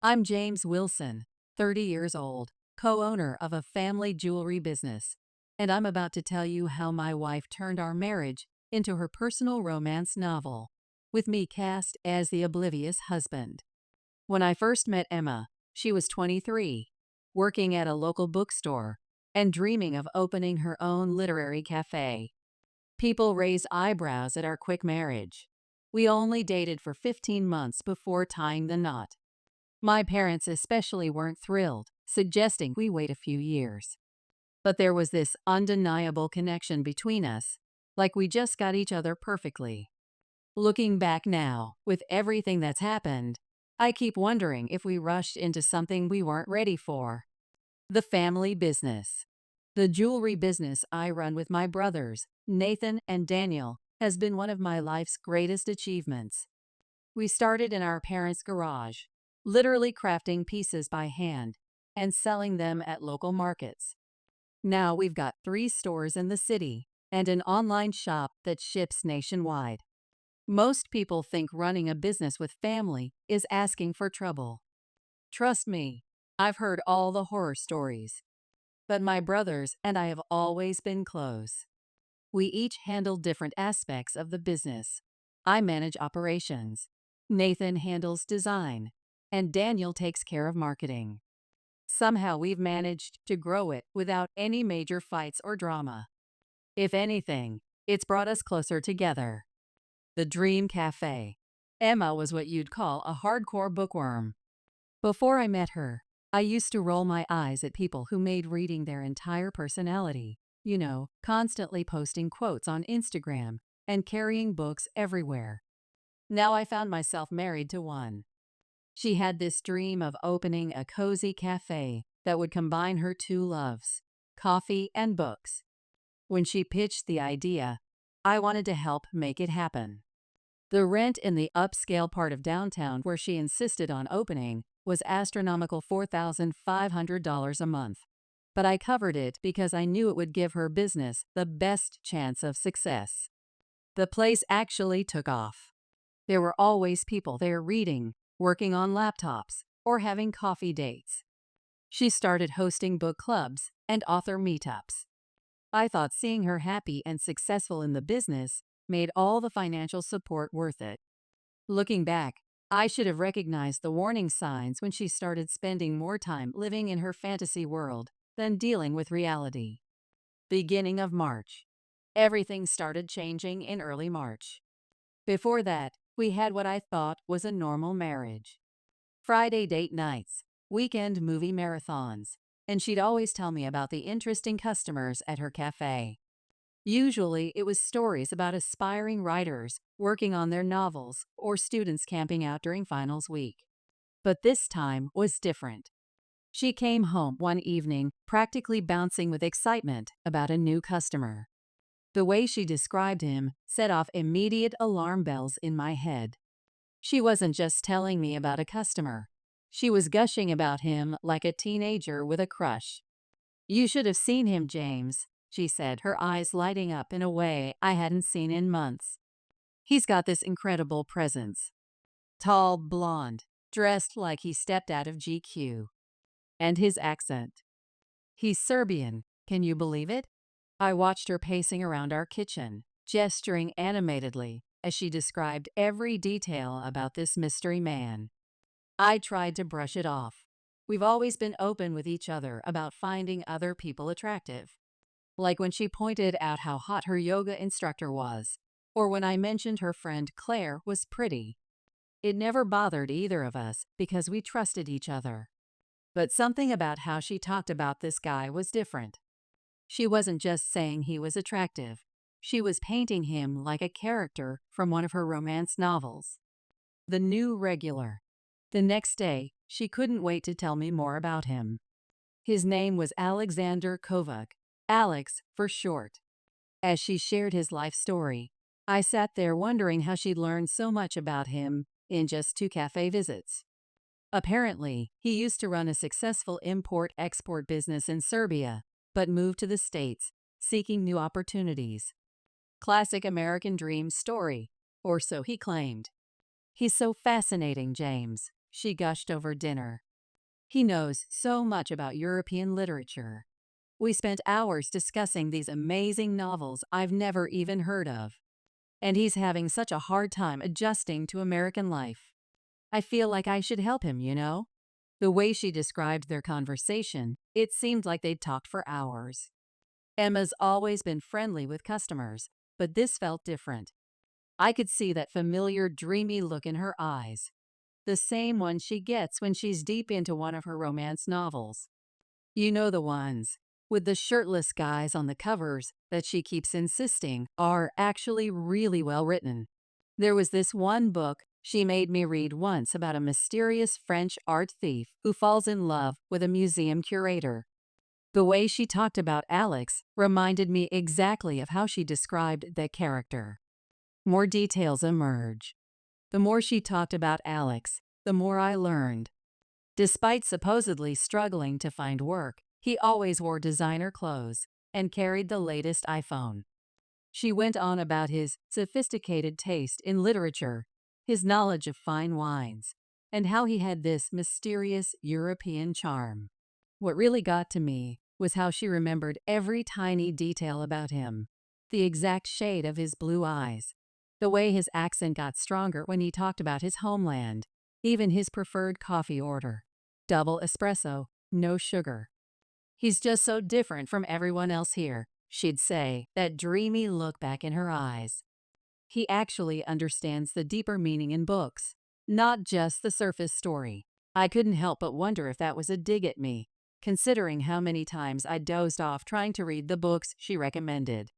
I'm James Wilson, 30 years old, co-owner of a family jewelry business, and I'm about to tell you how my wife turned our marriage into her personal romance novel, with me cast as the oblivious husband. When I first met Emma, she was 23, working at a local bookstore, and dreaming of opening her own literary cafe. People raised eyebrows at our quick marriage. We only dated for 15 months before tying the knot. My parents especially weren't thrilled, suggesting we wait a few years. But there was this undeniable connection between us, like we just got each other perfectly. Looking back now, with everything that's happened, I keep wondering if we rushed into something we weren't ready for. The family business. The jewelry business I run with my brothers, Nathan and Daniel, has been one of my life's greatest achievements. We started in our parents' garage, literally crafting pieces by hand and selling them at local markets. Now we've got 3 stores in the city and an online shop that ships nationwide. Most people think running a business with family is asking for trouble. Trust me, I've heard all the horror stories. But my brothers and I have always been close. We each handle different aspects of the business. I manage operations. Nathan handles design. And Daniel takes care of marketing. Somehow we've managed to grow it without any major fights or drama. If anything, it's brought us closer together. The Dream Cafe. Emma was what you'd call a hardcore bookworm. Before I met her, I used to roll my eyes at people who made reading their entire personality, constantly posting quotes on Instagram and carrying books everywhere. Now I found myself married to one. She had this dream of opening a cozy cafe that would combine her two loves, coffee and books. When she pitched the idea, I wanted to help make it happen. The rent in the upscale part of downtown where she insisted on opening was astronomical $4,500 a month. But I covered it because I knew it would give her business the best chance of success. The place actually took off. There were always people there reading, working on laptops, or having coffee dates. She started hosting book clubs and author meetups. I thought seeing her happy and successful in the business made all the financial support worth it. Looking back, I should have recognized the warning signs when she started spending more time living in her fantasy world than dealing with reality. Beginning of March. Everything started changing in early March. Before that, we had what I thought was a normal marriage. Friday date nights, weekend movie marathons, and she'd always tell me about the interesting customers at her cafe. Usually, it was stories about aspiring writers working on their novels or students camping out during finals week. But this time was different. She came home one evening practically bouncing with excitement about a new customer. The way she described him set off immediate alarm bells in my head. She wasn't just telling me about a customer. She was gushing about him like a teenager with a crush. "You should have seen him, James," she said, her eyes lighting up in a way I hadn't seen in months. "He's got this incredible presence. Tall, blonde, dressed like he stepped out of GQ. And his accent. He's Serbian, can you believe it?" I watched her pacing around our kitchen, gesturing animatedly as she described every detail about this mystery man. I tried to brush it off. We've always been open with each other about finding other people attractive. Like when she pointed out how hot her yoga instructor was, or when I mentioned her friend Claire was pretty. It never bothered either of us because we trusted each other. But something about how she talked about this guy was different. She wasn't just saying he was attractive. She was painting him like a character from one of her romance novels. The new regular. The next day, she couldn't wait to tell me more about him. His name was Alexander Kovac, Alex for short. As she shared his life story, I sat there wondering how she'd learned so much about him in just 2 cafe visits. Apparently, he used to run a successful import-export business in Serbia, but moved to the States, seeking new opportunities. Classic American dream story, or so he claimed. "He's so fascinating, James," she gushed over dinner. He knows so much about European literature. We spent hours discussing these amazing novels I've never even heard of. And he's having such a hard time adjusting to American life. I feel like I should help him, you know? The way she described their conversation, it seemed like they'd talked for hours. Emma's always been friendly with customers, but this felt different. I could see that familiar, dreamy look in her eyes, the same one she gets when she's deep into one of her romance novels. You know, the ones with the shirtless guys on the covers that she keeps insisting are actually really well written. There was this one book she made me read once about a mysterious French art thief who falls in love with a museum curator. The way she talked about Alex reminded me exactly of how she described that character. More details emerge. The more she talked about Alex, the more I learned. Despite supposedly struggling to find work, he always wore designer clothes and carried the latest iPhone. She went on about his sophisticated taste in literature, his knowledge of fine wines, and how he had this mysterious European charm. What really got to me was how she remembered every tiny detail about him, the exact shade of his blue eyes, the way his accent got stronger when he talked about his homeland, even his preferred coffee order. Double espresso, no sugar. He's just so different from everyone else here, she'd say, that dreamy look back in her eyes. He actually understands the deeper meaning in books, not just the surface story. I couldn't help but wonder if that was a dig at me, considering how many times I dozed off trying to read the books she recommended.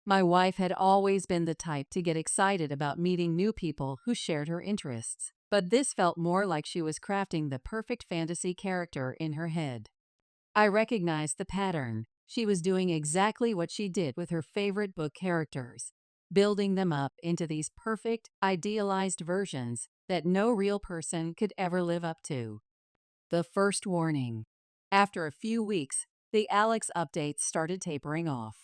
My wife had always been the type to get excited about meeting new people who shared her interests, but this felt more like she was crafting the perfect fantasy character in her head. I recognized the pattern. She was doing exactly what she did with her favorite book characters, building them up into these perfect, idealized versions that no real person could ever live up to. The first warning. After a few weeks, the Alex updates started tapering off.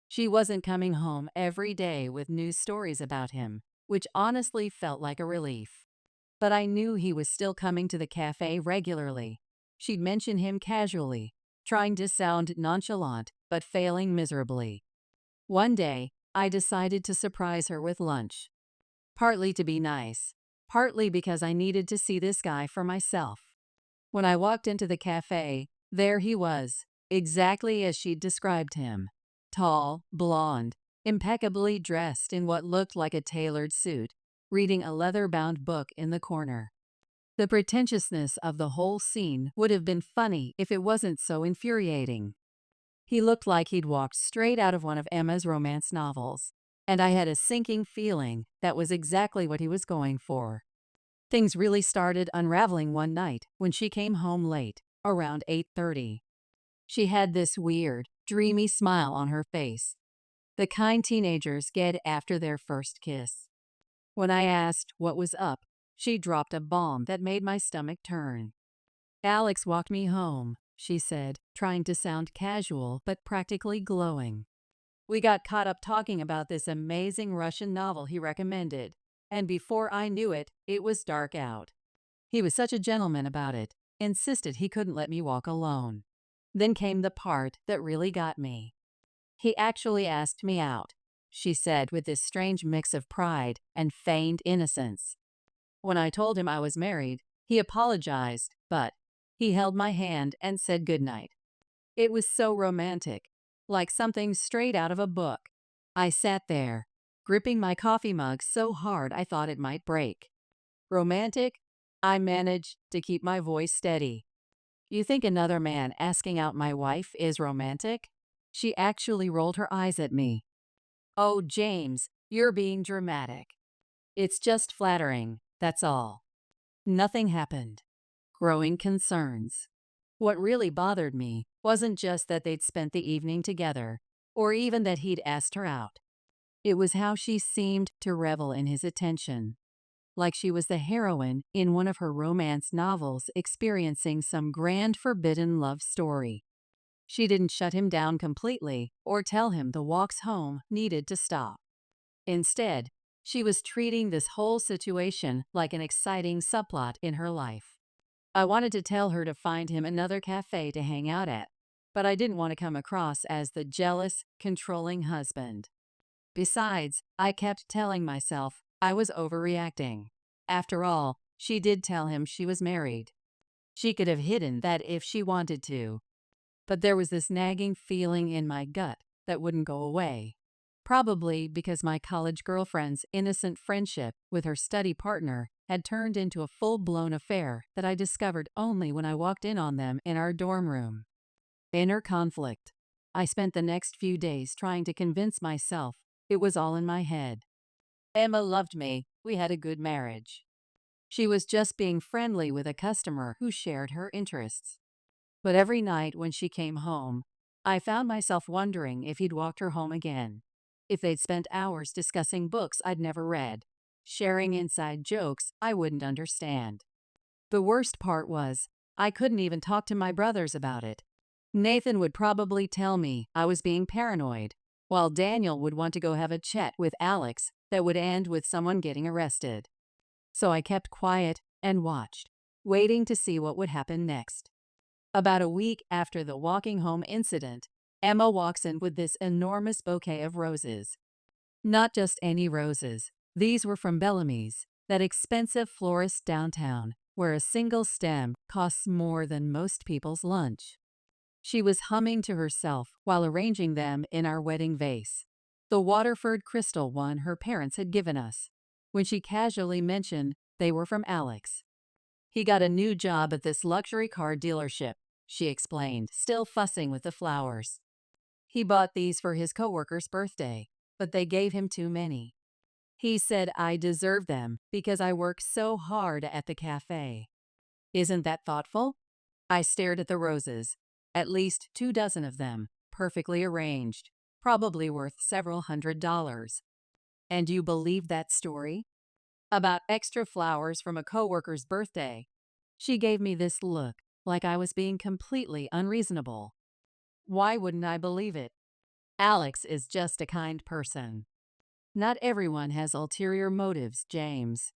She wasn't coming home every day with news stories about him, which honestly felt like a relief. But I knew he was still coming to the cafe regularly. She'd mention him casually, trying to sound nonchalant, but failing miserably. One day, I decided to surprise her with lunch. Partly to be nice, partly because I needed to see this guy for myself. When I walked into the cafe, there he was, exactly as she'd described him. Tall, blonde, impeccably dressed in what looked like a tailored suit, reading a leather-bound book in the corner. The pretentiousness of the whole scene would have been funny if it wasn't so infuriating. He looked like he'd walked straight out of one of Emma's romance novels, and I had a sinking feeling that was exactly what he was going for. Things really started unraveling one night when she came home late, around 8:30. She had this weird, dreamy smile on her face, the kind teenagers get after their first kiss. When I asked what was up, she dropped a bomb that made my stomach turn. "Alex walked me home," she said, trying to sound casual but practically glowing. "We got caught up talking about this amazing Russian novel he recommended, and before I knew it, it was dark out. He was such a gentleman about it, insisted he couldn't let me walk alone. Then came the part that really got me. He actually asked me out," she said with this strange mix of pride and feigned innocence. "When I told him I was married, he apologized, but he held my hand and said goodnight. It was so romantic, like something straight out of a book. I sat there, gripping my coffee mug so hard I thought it might break. Romantic? I managed to keep my voice steady. You think another man asking out my wife is romantic?" She actually rolled her eyes at me. "Oh, James, you're being dramatic. It's just flattering, that's all." Nothing happened. Growing concerns. What really bothered me wasn't just that they'd spent the evening together, or even that he'd asked her out. It was how she seemed to revel in his attention, like she was the heroine in one of her romance novels experiencing some grand forbidden love story. She didn't shut him down completely or tell him the walks home needed to stop. Instead, She was treating this whole situation like an exciting subplot in her life. I wanted to tell her to find him another cafe to hang out at, but I didn't want to come across as the jealous, controlling husband. Besides, I kept telling myself I was overreacting. After all, she did tell him she was married. She could have hidden that if she wanted to. But there was this nagging feeling in my gut that wouldn't go away. Probably because my college girlfriend's innocent friendship with her study partner had turned into a full-blown affair that I discovered only when I walked in on them in our dorm room. Inner conflict. I spent the next few days trying to convince myself it was all in my head. Emma loved me. We had a good marriage. She was just being friendly with a customer who shared her interests. But every night when she came home, I found myself wondering if he'd walked her home again, if they'd spent hours discussing books I'd never read, sharing inside jokes I wouldn't understand. The worst part was, I couldn't even talk to my brothers about it. Nathan would probably tell me I was being paranoid, while Daniel would want to go have a chat with Alex that would end with someone getting arrested. So I kept quiet and watched, waiting to see what would happen next. About a week after the walking home incident, Emma walks in with this enormous bouquet of roses. Not just any roses. These were from Bellamy's, that expensive florist downtown, where a single stem costs more than most people's lunch. She was humming to herself while arranging them in our wedding vase, the Waterford crystal one her parents had given us, when she casually mentioned they were from Alex. He got a new job at this luxury car dealership, she explained, still fussing with the flowers. He bought these for his coworker's birthday, but they gave him too many. He said I deserved them because I work so hard at the cafe. Isn't that thoughtful? I stared at the roses, at least 24 of them, perfectly arranged, probably worth several $100s. And you believe that story? About extra flowers from a coworker's birthday. She gave me this look, like I was being completely unreasonable. Why wouldn't I believe it? Alex is just a kind person. Not everyone has ulterior motives, James.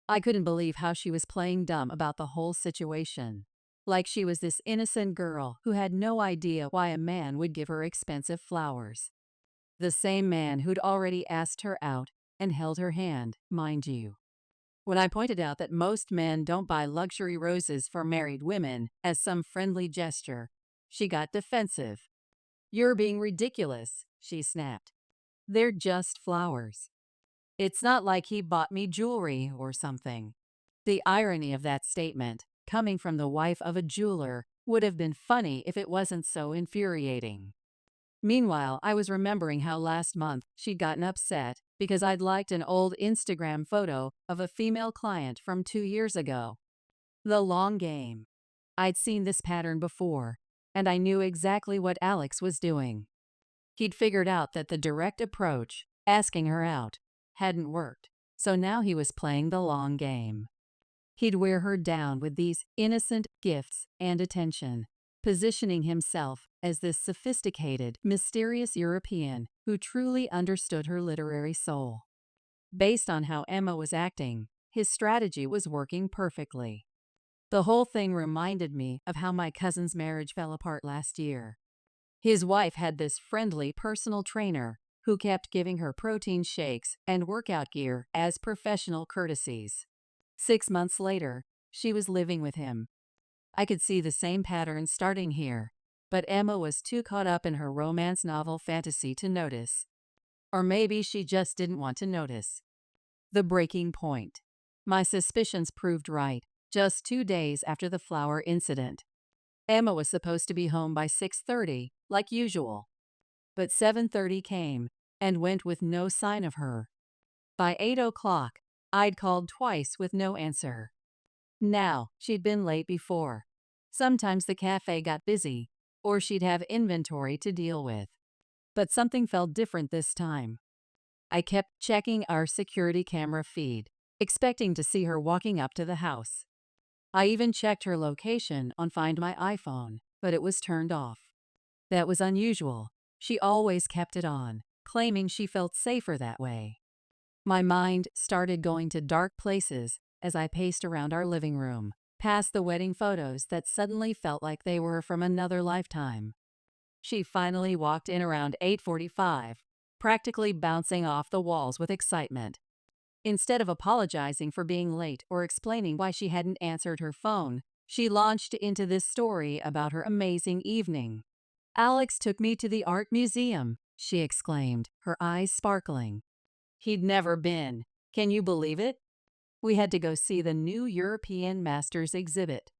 I couldn't believe how she was playing dumb about the whole situation. Like she was this innocent girl who had no idea why a man would give her expensive flowers. The same man who'd already asked her out and held her hand, mind you. When I pointed out that most men don't buy luxury roses for married women as some friendly gesture, she got defensive. You're being ridiculous, she snapped. They're just flowers. It's not like he bought me jewelry or something. The irony of that statement, coming from the wife of a jeweler, would have been funny if it wasn't so infuriating. Meanwhile, I was remembering how last month she'd gotten upset because I'd liked an old Instagram photo of a female client from 2 years ago. The long game. I'd seen this pattern before, and I knew exactly what Alex was doing. He'd figured out that the direct approach, asking her out, hadn't worked, so now he was playing the long game. He'd wear her down with these innocent gifts and attention, positioning himself as this sophisticated, mysterious European who truly understood her literary soul. Based on how Emma was acting, his strategy was working perfectly. The whole thing reminded me of how my cousin's marriage fell apart last year. His wife had this friendly personal trainer who kept giving her protein shakes and workout gear as professional courtesies. 6 months later, she was living with him. I could see the same pattern starting here, but Emma was too caught up in her romance novel fantasy to notice. Or maybe she just didn't want to notice. The breaking point. My suspicions proved right, just 2 days after the flower incident. Emma was supposed to be home by 6:30, like usual. But 7:30 came and went with no sign of her. By 8 o'clock, I'd called twice with no answer. Now, she'd been late before. Sometimes the cafe got busy, or she'd have inventory to deal with. But something felt different this time. I kept checking our security camera feed, expecting to see her walking up to the house. I even checked her location on Find My iPhone, but it was turned off. That was unusual. She always kept it on, claiming she felt safer that way. My mind started going to dark places as I paced around our living room, past the wedding photos that suddenly felt like they were from another lifetime. She finally walked in around 8:45, practically bouncing off the walls with excitement. Instead of apologizing for being late or explaining why she hadn't answered her phone, she launched into this story about her amazing evening. "Alex took me to the art museum," she exclaimed, her eyes sparkling. "He'd never been. Can you believe it? We had to go see the new European Masters exhibit.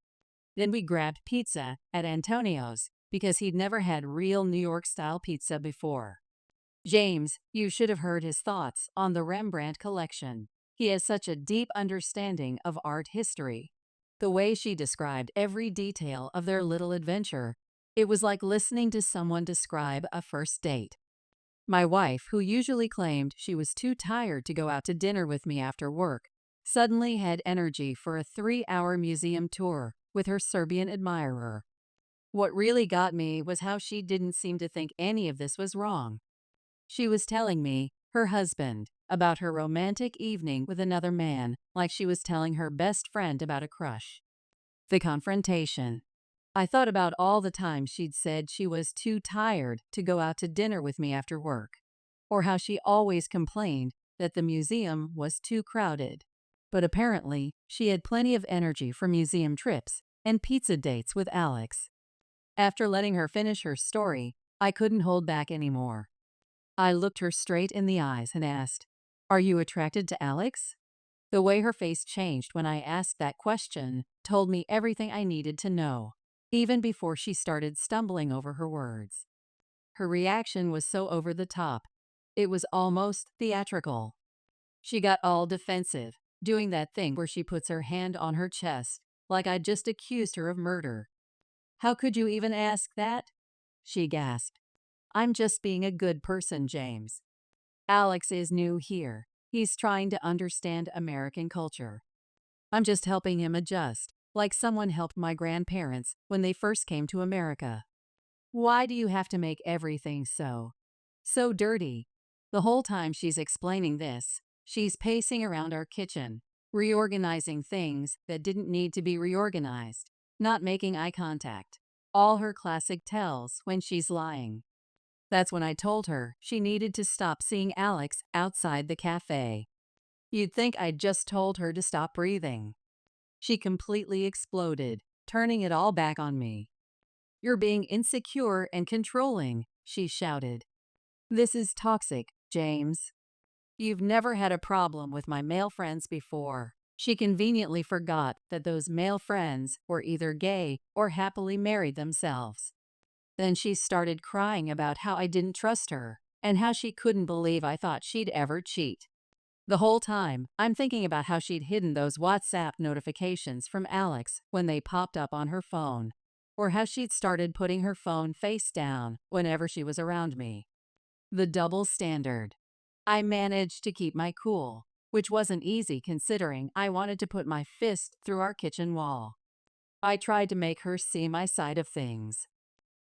Then we grabbed pizza at Antonio's because he'd never had real New York-style pizza before. James, you should have heard his thoughts on the Rembrandt collection. He has such a deep understanding of art history." The way she described every detail of their little adventure, it was like listening to someone describe a first date. My wife, who usually claimed she was too tired to go out to dinner with me after work, suddenly had energy for a 3-hour museum tour with her Serbian admirer. What really got me was how she didn't seem to think any of this was wrong. She was telling me, her husband, about her romantic evening with another man, like she was telling her best friend about a crush. The confrontation. I thought about all the times she'd said she was too tired to go out to dinner with me after work, or how she always complained that the museum was too crowded. But apparently, she had plenty of energy for museum trips and pizza dates with Alex. After letting her finish her story, I couldn't hold back anymore. I looked her straight in the eyes and asked, "Are you attracted to Alex?" The way her face changed when I asked that question told me everything I needed to know, even before she started stumbling over her words. Her reaction was so over the top. It was almost theatrical. She got all defensive, doing that thing where she puts her hand on her chest, like I'd just accused her of murder. "How could you even ask that?" she gasped. "I'm just being a good person, James. Alex is new here. He's trying to understand American culture. I'm just helping him adjust, like someone helped my grandparents when they first came to America. Why do you have to make everything so dirty?" The whole time she's explaining this, she's pacing around our kitchen, reorganizing things that didn't need to be reorganized, not making eye contact. All her classic tells when she's lying. That's when I told her she needed to stop seeing Alex outside the cafe. You'd think I'd just told her to stop breathing. She completely exploded, turning it all back on me. "You're being insecure and controlling," she shouted. "This is toxic, James. You've never had a problem with my male friends before." She conveniently forgot that those male friends were either gay or happily married themselves. Then she started crying about how I didn't trust her and how she couldn't believe I thought she'd ever cheat. The whole time, I'm thinking about how she'd hidden those WhatsApp notifications from Alex when they popped up on her phone, or how she'd started putting her phone face down whenever she was around me. The double standard. I managed to keep my cool, which wasn't easy considering I wanted to put my fist through our kitchen wall. I tried to make her see my side of things.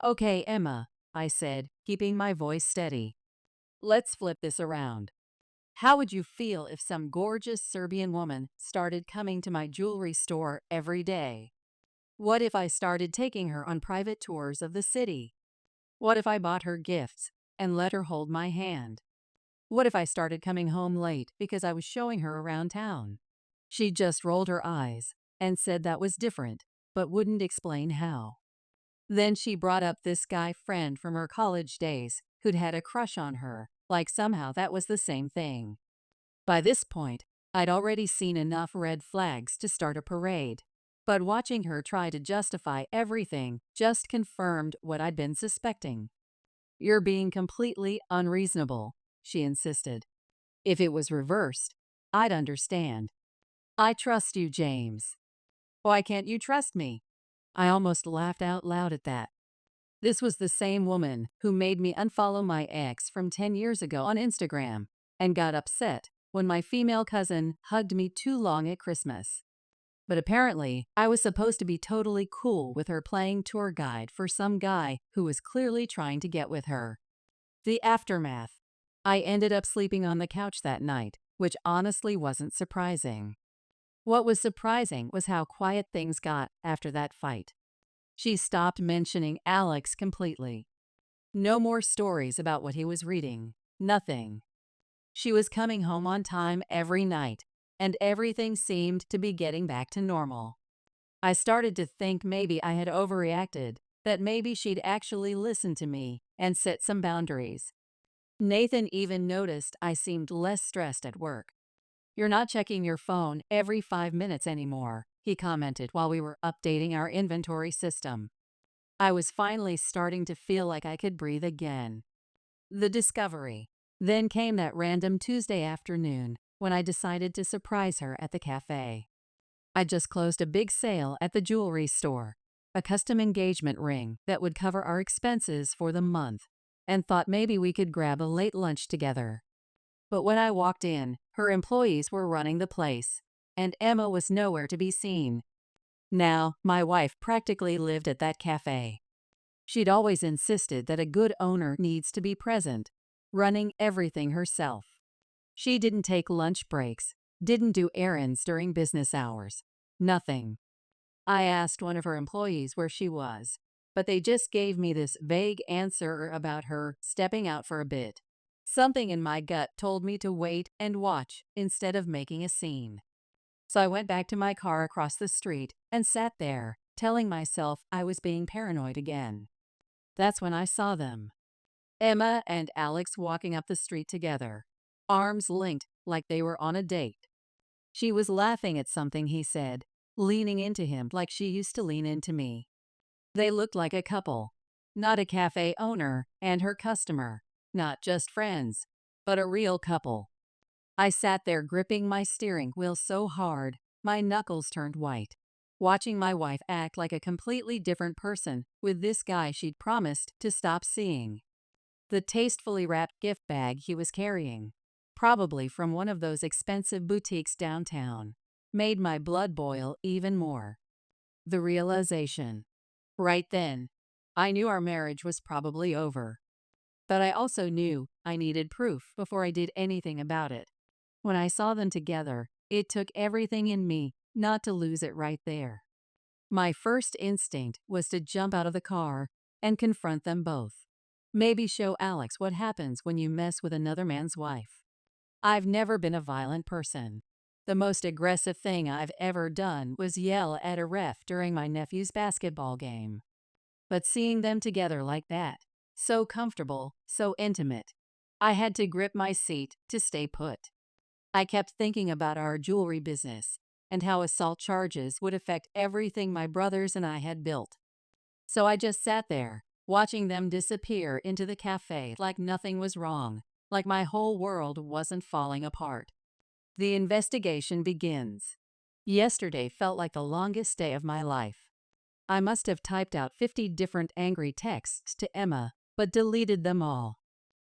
"Okay, Emma," I said, keeping my voice steady. "Let's flip this around. How would you feel if some gorgeous Serbian woman started coming to my jewelry store every day? What if I started taking her on private tours of the city? What if I bought her gifts and let her hold my hand? What if I started coming home late because I was showing her around town?" She just rolled her eyes and said that was different, but wouldn't explain how. Then she brought up this guy friend from her college days who'd had a crush on her, like somehow that was the same thing. By this point, I'd already seen enough red flags to start a parade. But watching her try to justify everything just confirmed what I'd been suspecting. "You're being completely unreasonable," she insisted. "If it was reversed, I'd understand. I trust you, James." "Why can't you trust me?" I almost laughed out loud at that. This was the same woman who made me unfollow my ex from 10 years ago on Instagram and got upset when my female cousin hugged me too long at Christmas. But apparently, I was supposed to be totally cool with her playing tour guide for some guy who was clearly trying to get with her. The aftermath. I ended up sleeping on the couch that night, which honestly wasn't surprising. What was surprising was how quiet things got after that fight. She stopped mentioning Alex completely. No more stories about what he was reading. Nothing. She was coming home on time every night, and everything seemed to be getting back to normal. I started to think maybe I had overreacted, that maybe she'd actually listen to me and set some boundaries. Nathan even noticed I seemed less stressed at work. "You're not checking your phone every 5 minutes anymore," he commented while we were updating our inventory system. I was finally starting to feel like I could breathe again. The discovery. Then came that random Tuesday afternoon when I decided to surprise her at the cafe. I just closed a big sale at the jewelry store, a custom engagement ring that would cover our expenses for the month, and thought maybe we could grab a late lunch together. But when I walked in, her employees were running the place, and Emma was nowhere to be seen. Now, my wife practically lived at that cafe. She'd always insisted that a good owner needs to be present, running everything herself. She didn't take lunch breaks, didn't do errands during business hours. Nothing. I asked one of her employees where she was, but they just gave me this vague answer about her stepping out for a bit. Something in my gut told me to wait and watch instead of making a scene. So I went back to my car across the street and sat there, telling myself I was being paranoid again. That's when I saw them. Emma and Alex walking up the street together, arms linked like they were on a date. She was laughing at something he said, leaning into him like she used to lean into me. They looked like a couple, not a cafe owner and her customer, not just friends, but a real couple. I sat there gripping my steering wheel so hard, my knuckles turned white, watching my wife act like a completely different person with this guy she'd promised to stop seeing. The tastefully wrapped gift bag he was carrying, probably from one of those expensive boutiques downtown, made my blood boil even more. The realization. Right then, I knew our marriage was probably over. But I also knew I needed proof before I did anything about it. When I saw them together, it took everything in me not to lose it right there. My first instinct was to jump out of the car and confront them both. Maybe show Alex what happens when you mess with another man's wife. I've never been a violent person. The most aggressive thing I've ever done was yell at a ref during my nephew's basketball game. But seeing them together like that, so comfortable, so intimate, I had to grip my seat to stay put. I kept thinking about our jewelry business and how assault charges would affect everything my brothers and I had built. So I just sat there, watching them disappear into the cafe like nothing was wrong, like my whole world wasn't falling apart. The investigation begins. Yesterday felt like the longest day of my life. I must have typed out 50 different angry texts to Emma, but deleted them all.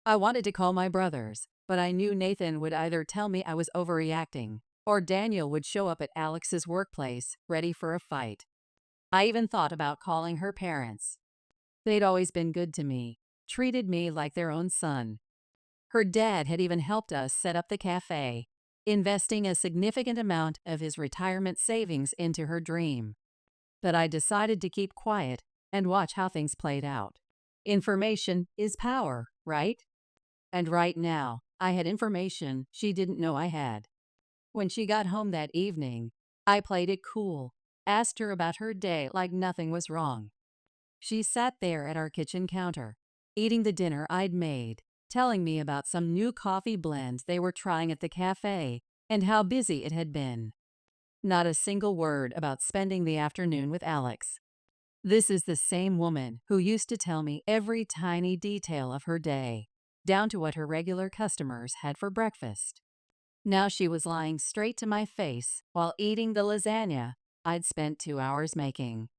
I wanted to call my brothers, but I knew Nathan would either tell me I was overreacting, or Daniel would show up at Alex's workplace, ready for a fight. I even thought about calling her parents. They'd always been good to me, treated me like their own son. Her dad had even helped us set up the cafe, investing a significant amount of his retirement savings into her dream. But I decided to keep quiet and watch how things played out. Information is power, right? And right now, I had information she didn't know I had. When she got home that evening, I played it cool, asked her about her day like nothing was wrong. She sat there at our kitchen counter, eating the dinner I'd made, telling me about some new coffee blend they were trying at the cafe and how busy it had been. Not a single word about spending the afternoon with Alex. This is the same woman who used to tell me every tiny detail of her day, down to what her regular customers had for breakfast. Now she was lying straight to my face while eating the lasagna I'd spent 2 hours making.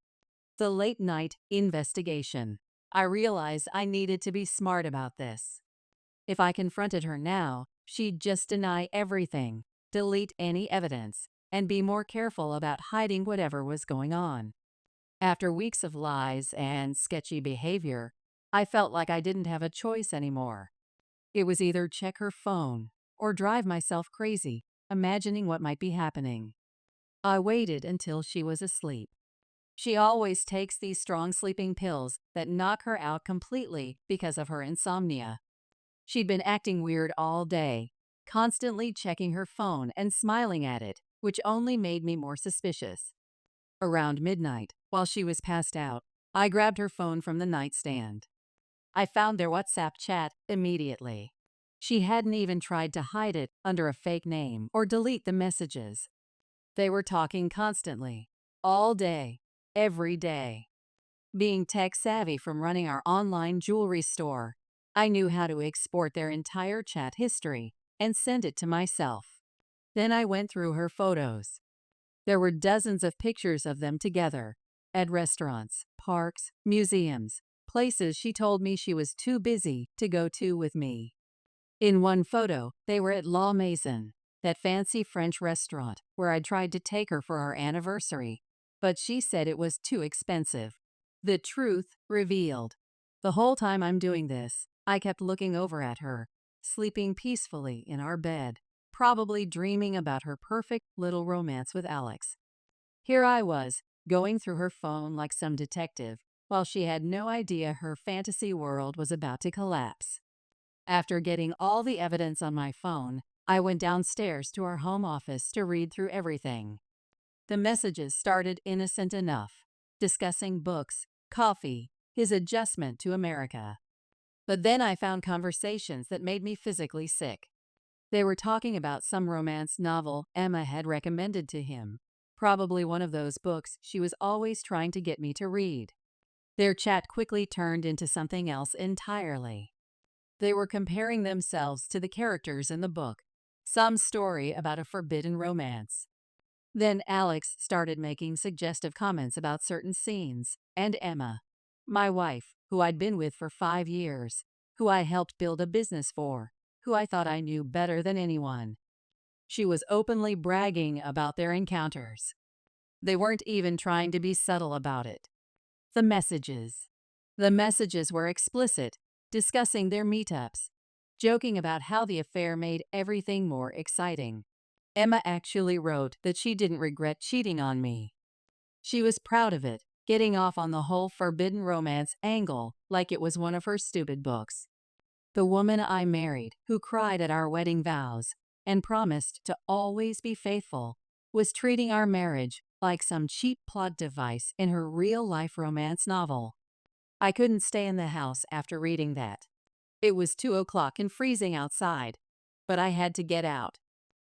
The late night investigation. I realized I needed to be smart about this. If I confronted her now, she'd just deny everything, delete any evidence, and be more careful about hiding whatever was going on. After weeks of lies and sketchy behavior, I felt like I didn't have a choice anymore. It was either check her phone or drive myself crazy, imagining what might be happening. I waited until she was asleep. She always takes these strong sleeping pills that knock her out completely because of her insomnia. She'd been acting weird all day, constantly checking her phone and smiling at it, which only made me more suspicious. Around midnight, while she was passed out, I grabbed her phone from the nightstand. I found their WhatsApp chat immediately. She hadn't even tried to hide it under a fake name or delete the messages. They were talking constantly, all day, every day. Being tech savvy from running our online jewelry store, I knew how to export their entire chat history and send it to myself. Then I went through her photos. There were dozens of pictures of them together, at restaurants, parks, museums, places she told me she was too busy to go to with me. In one photo, they were at La Maison, that fancy French restaurant where I tried to take her for our anniversary, but she said it was too expensive. The truth revealed. The whole time I'm doing this, I kept looking over at her, sleeping peacefully in our bed, probably dreaming about her perfect little romance with Alex. Here I was, going through her phone like some detective, while she had no idea her fantasy world was about to collapse. After getting all the evidence on my phone, I went downstairs to our home office to read through everything. The messages started innocent enough, discussing books, coffee, his adjustment to America. But then I found conversations that made me physically sick. They were talking about some romance novel Emma had recommended to him, probably one of those books she was always trying to get me to read. Their chat quickly turned into something else entirely. They were comparing themselves to the characters in the book, some story about a forbidden romance. Then Alex started making suggestive comments about certain scenes, and Emma, my wife, who I'd been with for 5 years, who I helped build a business for, who I thought I knew better than anyone. She was openly bragging about their encounters. They weren't even trying to be subtle about it. The messages. The messages were explicit, discussing their meetups, joking about how the affair made everything more exciting. Emma actually wrote that she didn't regret cheating on me. She was proud of it, getting off on the whole forbidden romance angle like it was one of her stupid books. The woman I married, who cried at our wedding vows and promised to always be faithful, was treating our marriage like some cheap plot device in her real-life romance novel. I couldn't stay in the house after reading that. It was 2 o'clock and freezing outside, but I had to get out.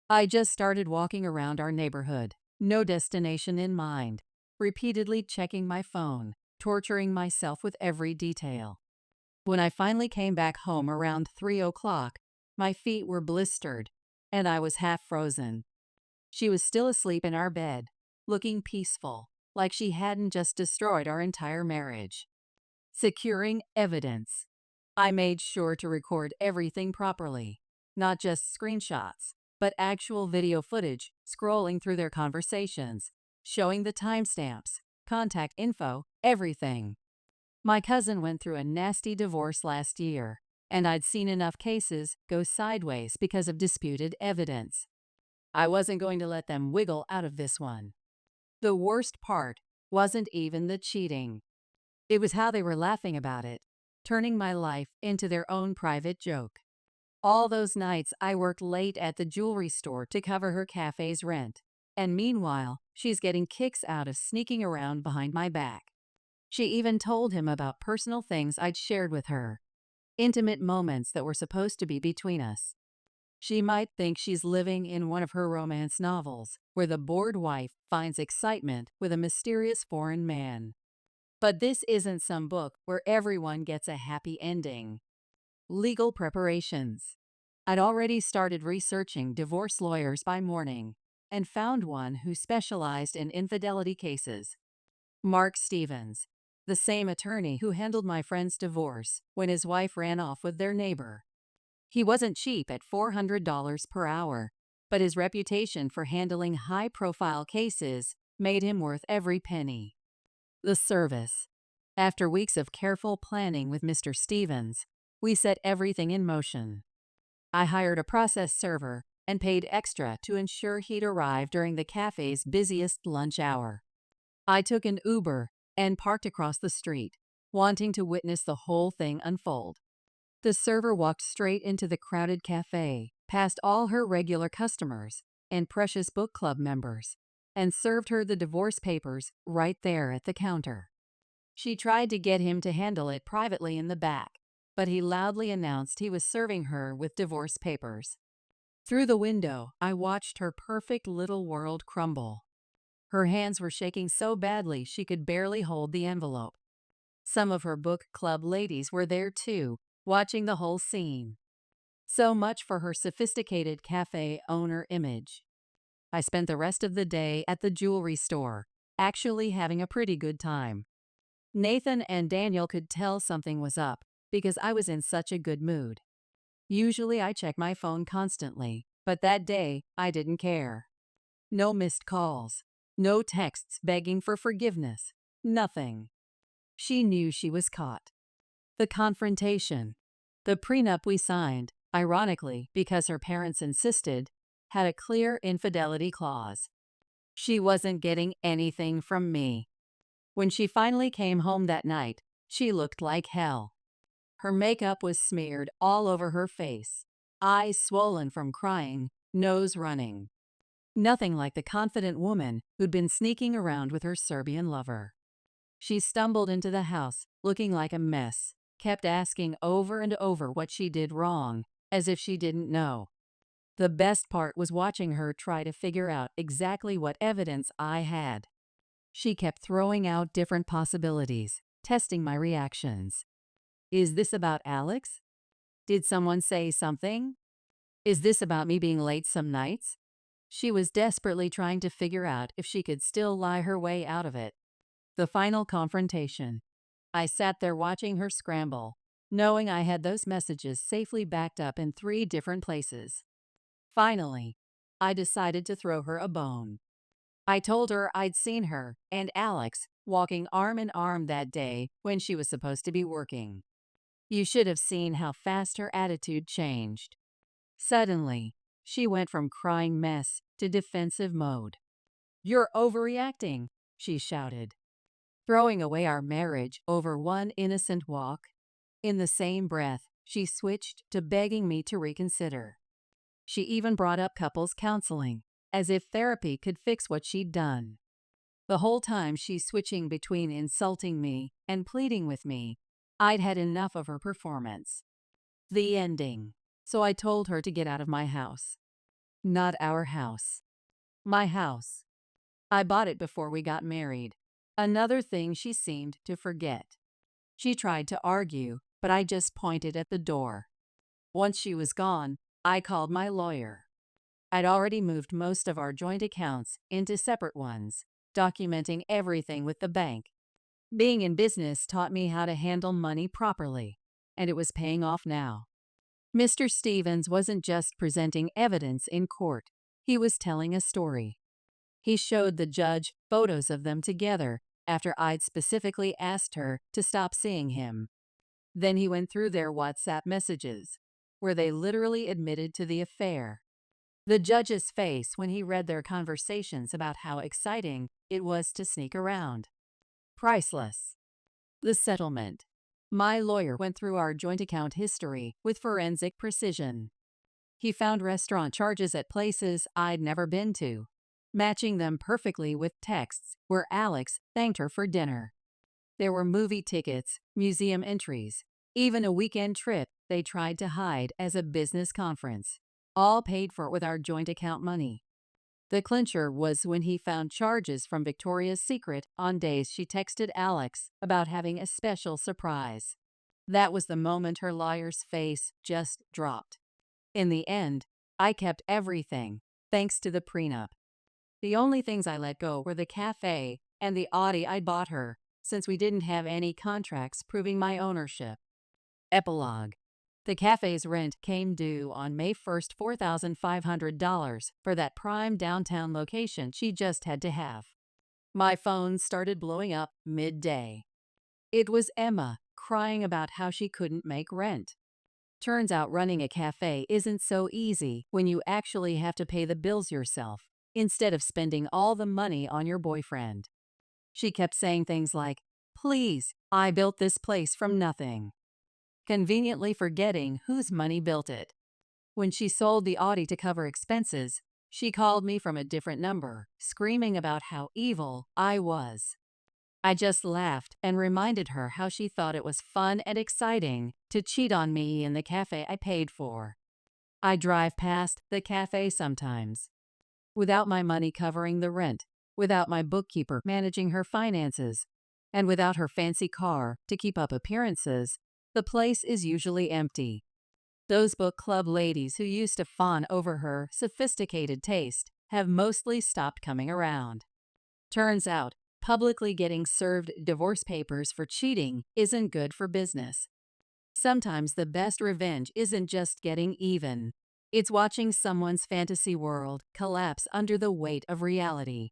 I just started walking around our neighborhood, no destination in mind, repeatedly checking my phone, torturing myself with every detail. When I finally came back home around 3 o'clock, my feet were blistered, and I was half frozen. She was still asleep in our bed, looking peaceful, like she hadn't just destroyed our entire marriage. Securing evidence. I made sure to record everything properly, not just screenshots, but actual video footage scrolling through their conversations, showing the timestamps, contact info, everything. My cousin went through a nasty divorce last year, and I'd seen enough cases go sideways because of disputed evidence. I wasn't going to let them wiggle out of this one. The worst part wasn't even the cheating. It was how they were laughing about it, turning my life into their own private joke. All those nights I worked late at the jewelry store to cover her cafe's rent, and meanwhile, she's getting kicks out of sneaking around behind my back. She even told him about personal things I'd shared with her, intimate moments that were supposed to be between us. She might think she's living in one of her romance novels, where the bored wife finds excitement with a mysterious foreign man. But this isn't some book where everyone gets a happy ending. Legal preparations. I'd already started researching divorce lawyers by morning, and found one who specialized in infidelity cases. Mark Stevens, the same attorney who handled my friend's divorce when his wife ran off with their neighbor. He wasn't cheap at $400 per hour, but his reputation for handling high-profile cases made him worth every penny. The service. After weeks of careful planning with Mr. Stevens, we set everything in motion. I hired a process server and paid extra to ensure he'd arrive during the cafe's busiest lunch hour. I took an Uber and parked across the street, wanting to witness the whole thing unfold. The server walked straight into the crowded cafe, past all her regular customers and precious book club members, and served her the divorce papers right there at the counter. She tried to get him to handle it privately in the back, but he loudly announced he was serving her with divorce papers. Through the window, I watched her perfect little world crumble. Her hands were shaking so badly she could barely hold the envelope. Some of her book club ladies were there too, watching the whole scene. So much for her sophisticated cafe owner image. I spent the rest of the day at the jewelry store, actually having a pretty good time. Nathan and Daniel could tell something was up because I was in such a good mood. Usually I check my phone constantly, but that day I didn't care. No missed calls, no texts begging for forgiveness, nothing. She knew she was caught. The confrontation. The prenup we signed, ironically because her parents insisted, had a clear infidelity clause. She wasn't getting anything from me. When she finally came home that night, she looked like hell. Her makeup was smeared all over her face, eyes swollen from crying, nose running. Nothing like the confident woman who'd been sneaking around with her Serbian lover. She stumbled into the house, looking like a mess, kept asking over and over what she did wrong, as if she didn't know. The best part was watching her try to figure out exactly what evidence I had. She kept throwing out different possibilities, testing my reactions. Is this about Alex? Did someone say something? Is this about me being late some nights? She was desperately trying to figure out if she could still lie her way out of it. The final confrontation. I sat there watching her scramble, knowing I had those messages safely backed up in 3 different places. Finally, I decided to throw her a bone. I told her I'd seen her and Alex walking arm in arm that day when she was supposed to be working. You should have seen how fast her attitude changed. Suddenly, she went from crying mess to defensive mode. "You're overreacting," she shouted, throwing away our marriage over one innocent walk. In the same breath, she switched to begging me to reconsider. She even brought up couples counseling, as if therapy could fix what she'd done. The whole time she's switching between insulting me and pleading with me, I'd had enough of her performance. The ending. So I told her to get out of my house. Not our house. My house. I bought it before we got married. Another thing she seemed to forget. She tried to argue, but I just pointed at the door. Once she was gone, I called my lawyer. I'd already moved most of our joint accounts into separate ones, documenting everything with the bank. Being in business taught me how to handle money properly, and it was paying off now. Mr. Stevens wasn't just presenting evidence in court, he was telling a story. He showed the judge photos of them together after I'd specifically asked her to stop seeing him. Then he went through their WhatsApp messages, where they literally admitted to the affair. The judge's face when he read their conversations about how exciting it was to sneak around. Priceless. The settlement. My lawyer went through our joint account history with forensic precision. He found restaurant charges at places I'd never been to, matching them perfectly with texts where Alex thanked her for dinner. There were movie tickets, museum entries, even a weekend trip they tried to hide as a business conference, all paid for with our joint account money. The clincher was when he found charges from Victoria's Secret on days she texted Alex about having a special surprise. That was the moment her lawyer's face just dropped. In the end, I kept everything, thanks to the prenup. The only things I let go were the cafe and the Audi I'd bought her, since we didn't have any contracts proving my ownership. Epilogue. The cafe's rent came due on May 1st, $4,500 for that prime downtown location she just had to have. My phone started blowing up midday. It was Emma crying about how she couldn't make rent. Turns out running a cafe isn't so easy when you actually have to pay the bills yourself, instead of spending all the money on your boyfriend. She kept saying things like, "Please, I built this place from nothing," conveniently forgetting whose money built it. When she sold the Audi to cover expenses, she called me from a different number, screaming about how evil I was. I just laughed and reminded her how she thought it was fun and exciting to cheat on me in the cafe I paid for. I drive past the cafe sometimes, without my money covering the rent, without my bookkeeper managing her finances, and without her fancy car to keep up appearances. The place is usually empty. Those book club ladies who used to fawn over her sophisticated taste have mostly stopped coming around. Turns out, publicly getting served divorce papers for cheating isn't good for business. Sometimes the best revenge isn't just getting even. It's watching someone's fantasy world collapse under the weight of reality.